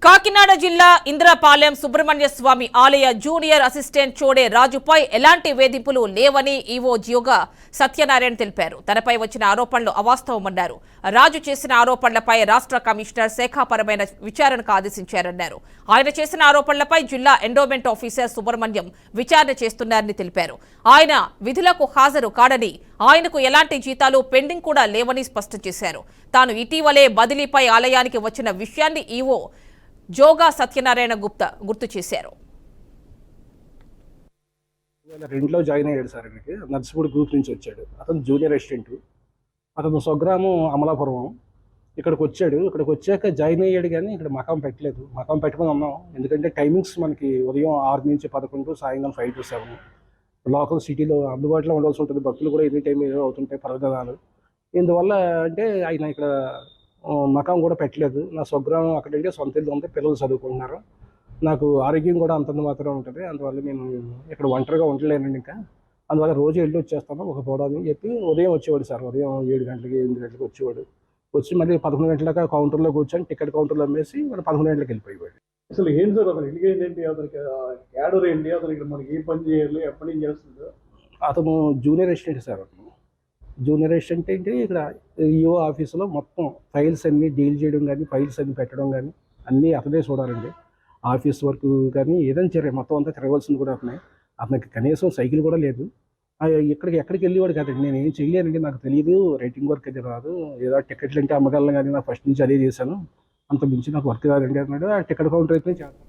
కాకినాడ జిల్లా ఇంద్రపాలెం సుబ్రహ్మణ్య స్వామి ఆలయ junior assistant Chode రాజుపై ఎలాంటి వేధింపులు లేవని ఈవో జియోగా సత్యనారాయణ తెలిపారు. తనపై వచ్చిన ఆరోపణలు అవాస్తవమన్నారు. రాజు చేసిన ఆరోపణలపై రాష్ట్ర కమిషనర్ శాఖాపరమైన విచారణకు ఆదేశించారన్నారు. ఆయన చేసిన ఆరోపణలపై జిల్లా ఎండోమెంట్ ఆఫీసర్ సుబ్రహ్మణ్యం విచారణ చేస్తున్నారని తెలిపారు. ఆయన విధులకు హాజరు కాడని, ఆయనకు ఎలాంటి జీతాలు పెండింగ్ కూడా లేవని స్పష్టం చేశారు. తాను ఇటీవలే బదిలీపై ఆలయానికి వచ్చిన విషయాన్ని ఈవో జోగా సత్యనారాయణ గుర్తు చేశారు. 2002లో జాయిన్ అయ్యాడు సార్. ఆయనకి నర్సిపూడి గ్రూప్ నుంచి వచ్చాడు. అతను జూనియర్ అసిస్టెంట్. అతను స్వగ్రామం అమలాపురం. ఇక్కడికి వచ్చాడు. ఇక్కడికి వచ్చాక జాయిన్ అయ్యాడు, కానీ ఇక్కడ మకాం పెట్టలేదు. మకాం పెట్టుకుని ఉన్నాం. ఎందుకంటే టైమింగ్స్ మనకి ఉదయం 6 నుంచి 11, సాయంత్రం 5 to 7. లోకల్ సిటీలో అందుబాటులో ఉండాల్సి ఉంటుంది. భక్తులు కూడా ఎనీ టైం ఏదో అవుతుంటాయి పర్వదినాలు. ఇందువల్ల అంటే ఆయన ఇక్కడ మకాం కూడా పెట్టలేదు. నా స్వగ్రామం అక్కడంటే సొంత ఇల్లు ఉంది, పిల్లలు చదువుకుంటున్నారు. నాకు ఆరోగ్యం కూడా అంతంత మాత్రం ఉంటుంది. అందువల్ల నేను ఇక్కడ ఒంటరిగా ఉండలేనండి. ఇంకా అందువల్ల రోజు వెళ్ళి వచ్చేస్తాను ఒక పూటని చెప్పి ఉదయం వచ్చేవాడు సార్. ఉదయం 7 గంటలకి 8 గంటలకు వచ్చేవాడు. వచ్చి మళ్ళీ 11 గంటలకు కౌంటర్లో కూర్చొని టికెట్ కౌంటర్లో అమ్మేసి మళ్ళీ 11 గంటలకు వెళ్ళిపోయేవాడు. అసలు ఏంటి సార్ అతను ఎలిగేషన్ ఏంటి? అతనికి క్యాడర్ ఏంటి? అతను ఇక్కడ మనకి ఏ పని చేయాలి, ఎప్పటి నుంచి చేస్తుందో? అతను జూనియర్ అసిస్టెంట్ సార్. అతను జూనియర్ అసిస్టెంట్ ఏంటి, ఇక్కడ ఈఓ ఆఫీసులో మొత్తం ఫైల్స్ అన్నీ డీల్ చేయడం కానీ, ఫైల్స్ అన్ని పెట్టడం కానీ అన్నీ అతనే చూడాలండి. ఆఫీస్ వర్క్ కానీ ఏదైనా మొత్తం అంతా తిరగవలసింది కూడా అతనే. అతనికి కనీసం సైకిల్ కూడా లేదు. ఎక్కడికి వెళ్ళేవాడు కదండి. నేను ఏం చేయలేనండి, నాకు తెలియదు, రైటింగ్ వర్క్ అది రాదు, ఏదో టికెట్లు అంటే అమ్మగలను, కానీ నాకు ఫస్ట్ నుంచి అదే చేశాను, అంత మించి నాకు వర్క్ కాదండి అన్నాడు. ఆ టికెట్ కౌంటర్ అయితే చేస్తాను.